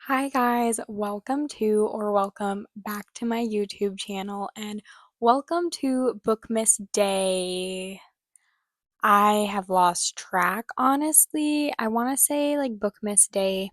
Hi guys, welcome back to my YouTube channel and welcome to Bookmas Day. I have lost track, honestly. I want to say like Bookmas Day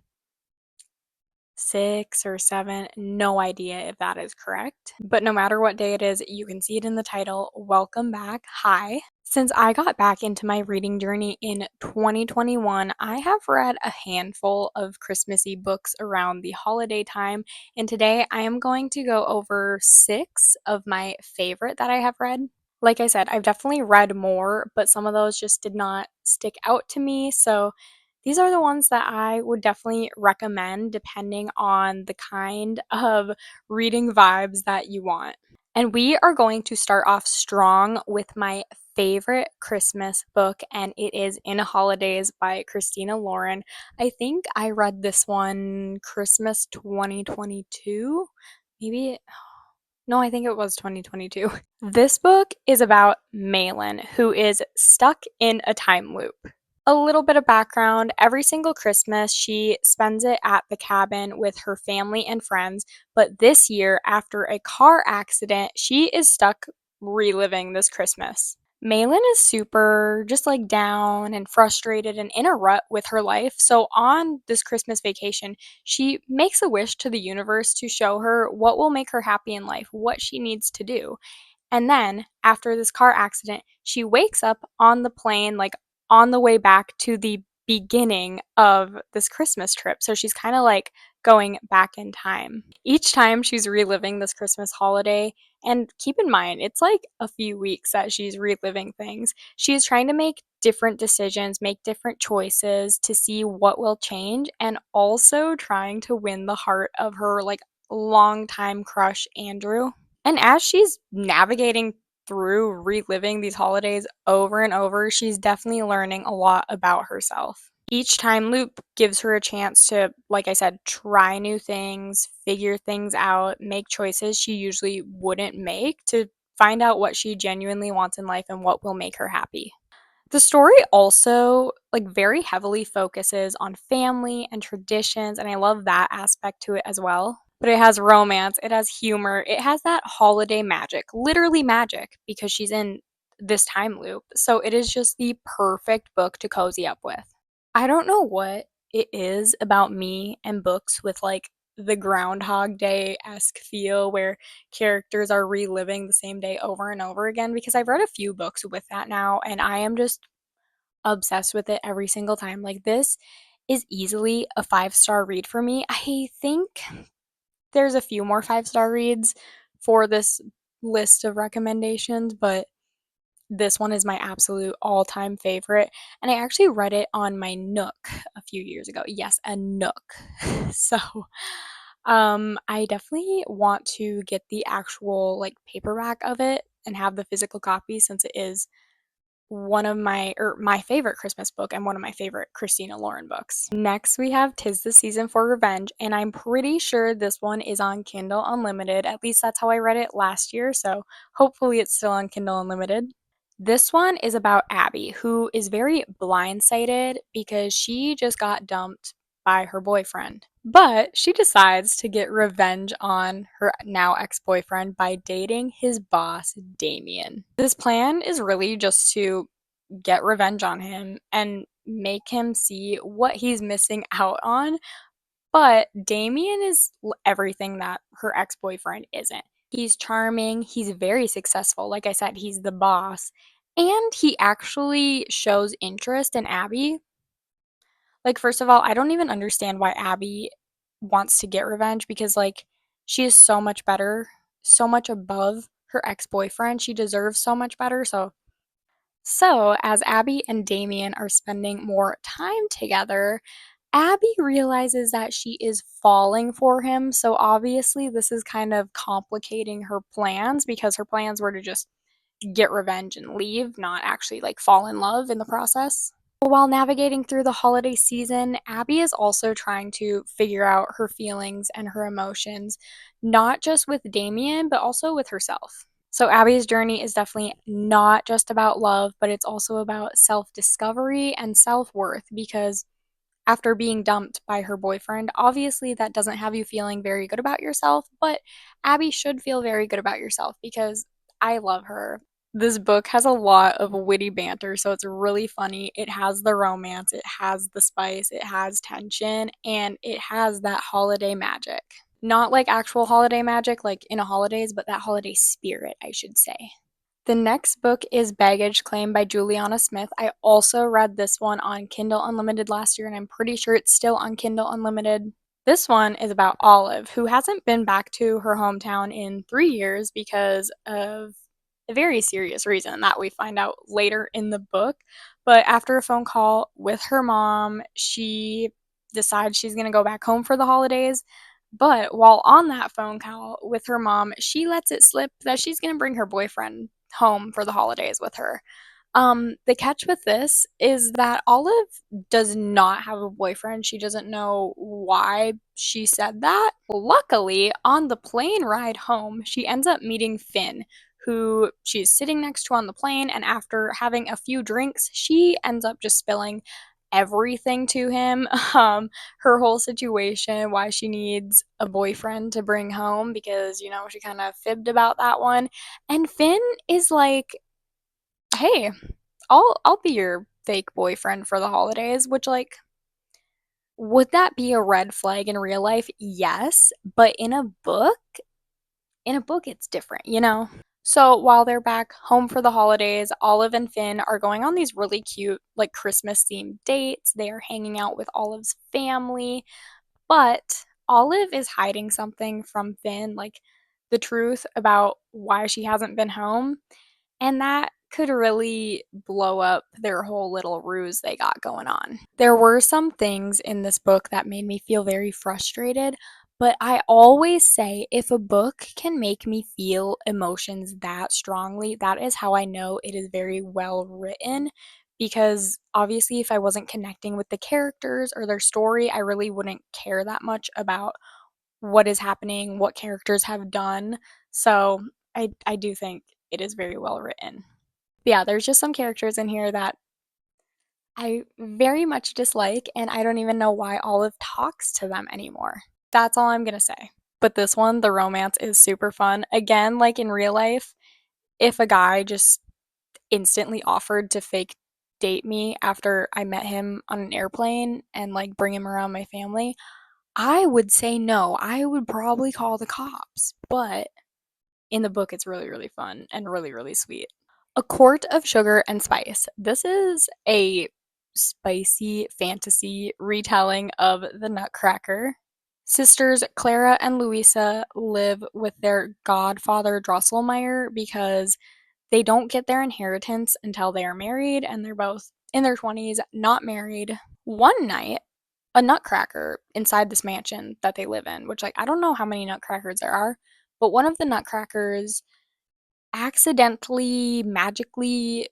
6 or 7, no idea if that is correct. But no matter what day it is, you can see it in the title. Welcome back. Hi. Since I got back into my reading journey in 2021, I have read a handful of Christmassy books around the holiday time, and today I am going to go over 6 of my favorite that I have read. Like I said, I've definitely read more, but some of those just did not stick out to me. So these are the ones that I would definitely recommend depending on the kind of reading vibes that you want. And we are going to start off strong with my favorite Christmas book, and it is In Holidays by Christina Lauren. I think I read this one Christmas 2022. Maybe no, I think it was 2022. This book is about Malin, who is stuck in a time loop. A little bit of background: every single Christmas, she spends it at the cabin with her family and friends, but this year, after a car accident, she is stuck reliving this Christmas. Malin is super just like down and frustrated and in a rut with her life. So on this Christmas vacation, she makes a wish to the universe to show her what will make her happy in life, what she needs to do. And then after this car accident, she wakes up on the plane, like on the way back to the beginning of this Christmas trip. So she's kind of like going back in time. Each time she's reliving this Christmas holiday, and keep in mind, it's like a few weeks that she's reliving things. She is trying to make different decisions, make different choices to see what will change, and also trying to win the heart of her like longtime crush, Andrew. And as she's navigating through reliving these holidays over and over, she's definitely learning a lot about herself. Each time loop gives her a chance to, like I said, try new things, figure things out, make choices she usually wouldn't make to find out what she genuinely wants in life and what will make her happy. The story also like very heavily focuses on family and traditions, and I love that aspect to it as well. But it has romance, it has humor, it has that holiday magic, literally magic, because she's in this time loop. So it is just the perfect book to cozy up with. I don't know what it is about me and books with like the Groundhog Day esque feel where characters are reliving the same day over and over again, because I've read a few books with that now and I am just obsessed with it every single time. Like, this is easily a 5-star read for me. I think there's a few more 5-star reads for this list of recommendations, but this one is my absolute all-time favorite, and I actually read it on my Nook a few years ago. Yes, a Nook. So, I definitely want to get the actual like paperback of it and have the physical copy since it is one of my favorite Christmas book and one of my favorite Christina Lauren books. Next, we have "'Tis the Season for Revenge," and I'm pretty sure this one is on Kindle Unlimited. At least that's how I read it last year, so hopefully it's still on Kindle Unlimited. This one is about Abby, who is very blindsided because she just got dumped by her boyfriend. But she decides to get revenge on her now ex boyfriend by dating his boss, Damien. This plan is really just to get revenge on him and make him see what he's missing out on. But Damien is everything that her ex boyfriend isn't. He's charming, he's very successful. Like I said, he's the boss. And he actually shows interest in Abby. Like, first of all, I don't even understand why Abby wants to get revenge because, like, she is so much better, so much above her ex boyfriend. She deserves so much better. So, as Abby and Damien are spending more time together, Abby realizes that she is falling for him. So, obviously, this is kind of complicating her plans because her plans were to just get revenge and leave, not actually like fall in love in the process. While navigating through the holiday season, Abby is also trying to figure out her feelings and her emotions, not just with Damien, but also with herself. So, Abby's journey is definitely not just about love, but it's also about self discovery and self worth because after being dumped by her boyfriend. Obviously, that doesn't have you feeling very good about yourself, but Abby should feel very good about yourself because I love her. This book has a lot of witty banter, so it's really funny. It has the romance, it has the spice, it has tension, and it has that holiday magic. Not like actual holiday magic, like in a holidays, but that holiday spirit, I should say. The next book is Baggage Claim by Juliana Smith. I also read this one on Kindle Unlimited last year, and I'm pretty sure it's still on Kindle Unlimited. This one is about Olive, who hasn't been back to her hometown in 3 years because of a very serious reason that we find out later in the book. But after a phone call with her mom, she decides she's going to go back home for the holidays. But while on that phone call with her mom, she lets it slip that she's going to bring her boyfriend home for the holidays with her. The catch with this is that Olive does not have a boyfriend. She doesn't know why she said that. Luckily, on the plane ride home, she ends up meeting Finn, who she's sitting next to on the plane, and after having a few drinks, she ends up just spilling everything to him. Her whole situation, why she needs a boyfriend to bring home because, she kind of fibbed about that one. And Finn is like, "Hey, I'll be your fake boyfriend for the holidays," which like would that be a red flag in real life? Yes, but in a book it's different. So while they're back home for the holidays, Olive and Finn are going on these really cute like Christmas themed dates. They are hanging out with Olive's family, but Olive is hiding something from Finn, like the truth about why she hasn't been home. And that could really blow up their whole little ruse they got going on. There were some things in this book that made me feel very frustrated, but I always say if a book can make me feel emotions that strongly, that is how I know it is very well written. Because obviously, if I wasn't connecting with the characters or their story, I really wouldn't care that much about what is happening, what characters have done. So I do think it is very well written. But yeah, there's just some characters in here that I very much dislike, and I don't even know why Olive talks to them anymore. That's all I'm gonna say. But this one, the romance is super fun. Again, like in real life, if a guy just instantly offered to fake date me after I met him on an airplane and like bring him around my family, I would say no. I would probably call the cops. But in the book, it's really, really fun and really, really sweet. A Court of Sugar and Spice. This is a spicy fantasy retelling of the Nutcracker. Sisters Clara and Louisa live with their godfather Drosselmeyer because they don't get their inheritance until they are married, and they're both in their 20s, not married. One night, a nutcracker inside this mansion that they live in, which, like, I don't know how many nutcrackers there are, but one of the nutcrackers accidentally, magically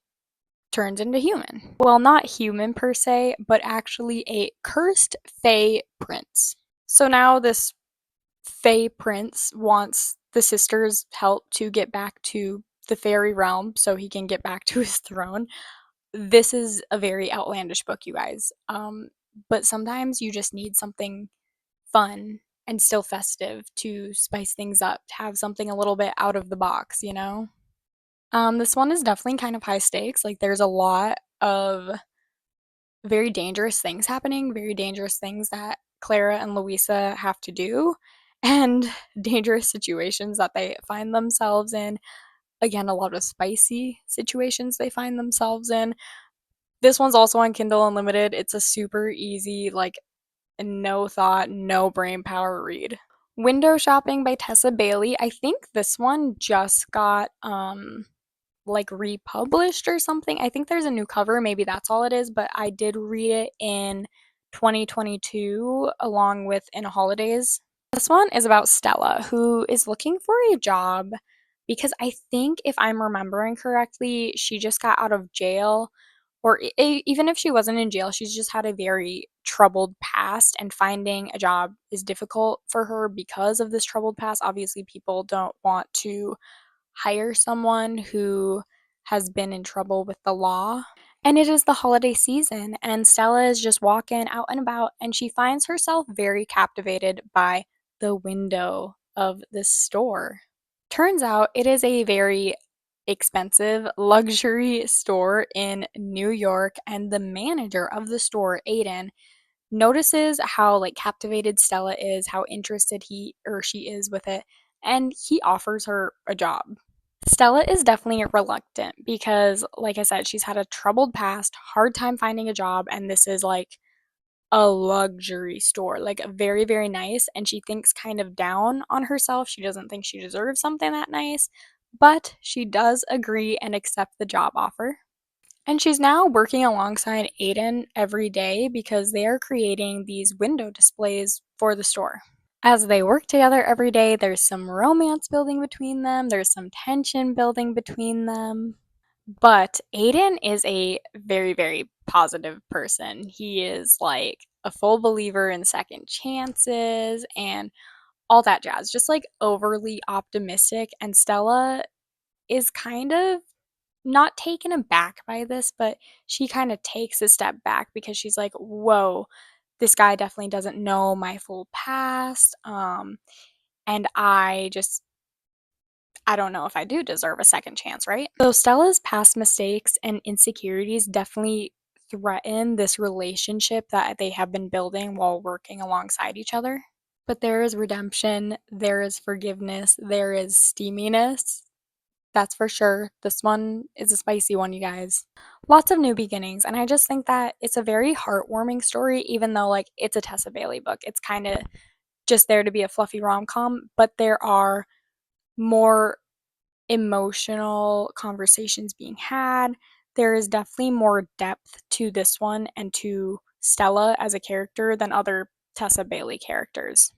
turns into human. Well, not human per se, but actually a cursed Fey prince. So now this Fey prince wants the sisters' help to get back to the fairy realm so he can get back to his throne. This is a very outlandish book, you guys. But sometimes you just need something fun and still festive to spice things up, to have something a little bit out of the box? This one is definitely kind of high stakes. Like, there's a lot of very dangerous things happening, very dangerous things that Clara and Louisa have to do, and dangerous situations that they find themselves in. Again, a lot of spicy situations they find themselves in. This one's also on Kindle Unlimited. It's a super easy, like, no thought, no brain power read. Window Shopping by Tessa Bailey. I think this one just got like republished or something. I think there's a new cover, maybe that's all it is, but I did read it in 2022 along with In Holidays. This one is about Stella, who is looking for a job because I think if I'm remembering correctly, she just got out of jail, or even if she wasn't in jail, she's just had a very troubled past, and finding a job is difficult for her because of this troubled past. Obviously, people don't want to hire someone who has been in trouble with the law. And it is the holiday season, and Stella is just walking out and about, and she finds herself very captivated by the window of this store. Turns out it is a very expensive luxury store in New York, and the manager of the store, Aiden, notices how like captivated Stella is, how interested he or she is with it, and he offers her a job. Stella is definitely reluctant because, like I said, she's had a troubled past, hard time finding a job, and this is like a luxury store, like very, very nice. And she thinks kind of down on herself. She doesn't think she deserves something that nice, but she does agree and accept the job offer. And she's now working alongside Aiden every day because they are creating these window displays for the store. As they work together every day, there's some romance building between them, there's some tension building between them. But Aiden is a very, very positive person. He is like a full believer in second chances and all that jazz, just like overly optimistic. And Stella is kind of not taken aback by this, but she kind of takes a step back because she's like, whoa, this guy definitely doesn't know my full past. And I don't know if I do deserve a second chance, right? So Stella's past mistakes and insecurities definitely threaten this relationship that they have been building while working alongside each other. But there is redemption, there is forgiveness, there is steaminess. That's for sure. This one is a spicy one, you guys. Lots of new beginnings, and I just think that it's a very heartwarming story, even though, like, it's a Tessa Bailey book. It's kind of just there to be a fluffy rom com, but there are more emotional conversations being had. There is definitely more depth to this one and to Stella as a character than other Tessa Bailey characters.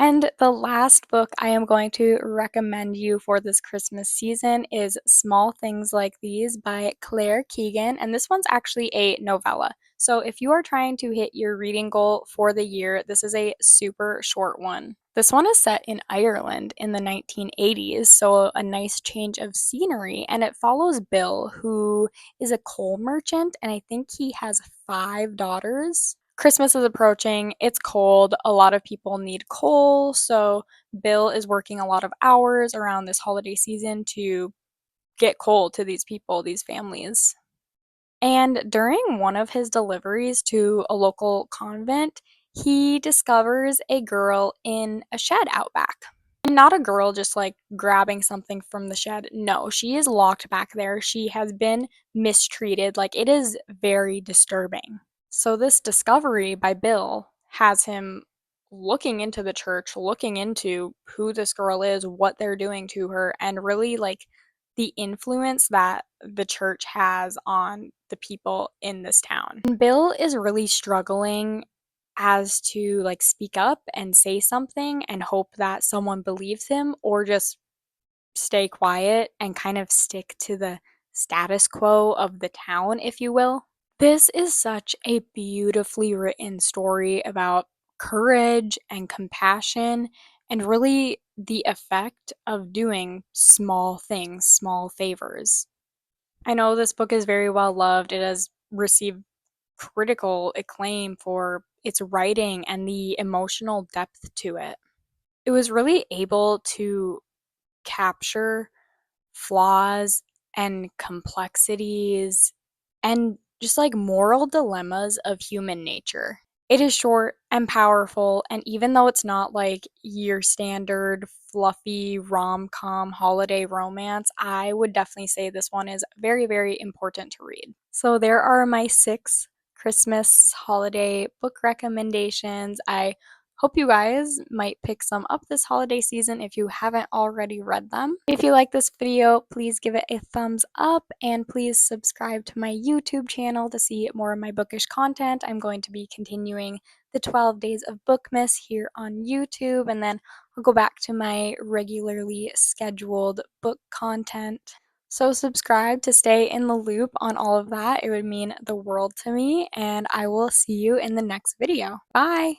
And the last book I am going to recommend you for this Christmas season is Small Things Like These by Claire Keegan. And this one's actually a novella. So if you are trying to hit your reading goal for the year, this is a super short one. This one is set in Ireland in the 1980s, so a nice change of scenery. And it follows Bill, who is a coal merchant, and I think he has 5 daughters. Christmas is approaching, it's cold, a lot of people need coal, so Bill is working a lot of hours around this holiday season to get coal to these people, these families. And during one of his deliveries to a local convent, he discovers a girl in a shed out back. And not a girl just like grabbing something from the shed. No, she is locked back there. She has been mistreated. Like, it is very disturbing. So this discovery by Bill has him looking into the church, looking into who this girl is, what they're doing to her, and really like the influence that the church has on the people in this town. And Bill is really struggling as to like speak up and say something and hope that someone believes him, or just stay quiet and kind of stick to the status quo of the town, if you will. This is such a beautifully written story about courage and compassion, and really the effect of doing small things, small favors. I know this book is very well loved. It has received critical acclaim for its writing and the emotional depth to it. It was really able to capture flaws and complexities and just like moral dilemmas of human nature. It is short and powerful, and even though it's not like your standard fluffy rom-com holiday romance, I would definitely say this one is very, very important to read. So there are my 6 Christmas holiday book recommendations. I hope you guys might pick some up this holiday season if you haven't already read them. If you like this video, please give it a thumbs up, and please subscribe to my YouTube channel to see more of my bookish content. I'm going to be continuing the 12 days of Bookmas here on YouTube, and then I'll go back to my regularly scheduled book content. So subscribe to stay in the loop on all of that. It would mean the world to me, and I will see you in the next video. Bye!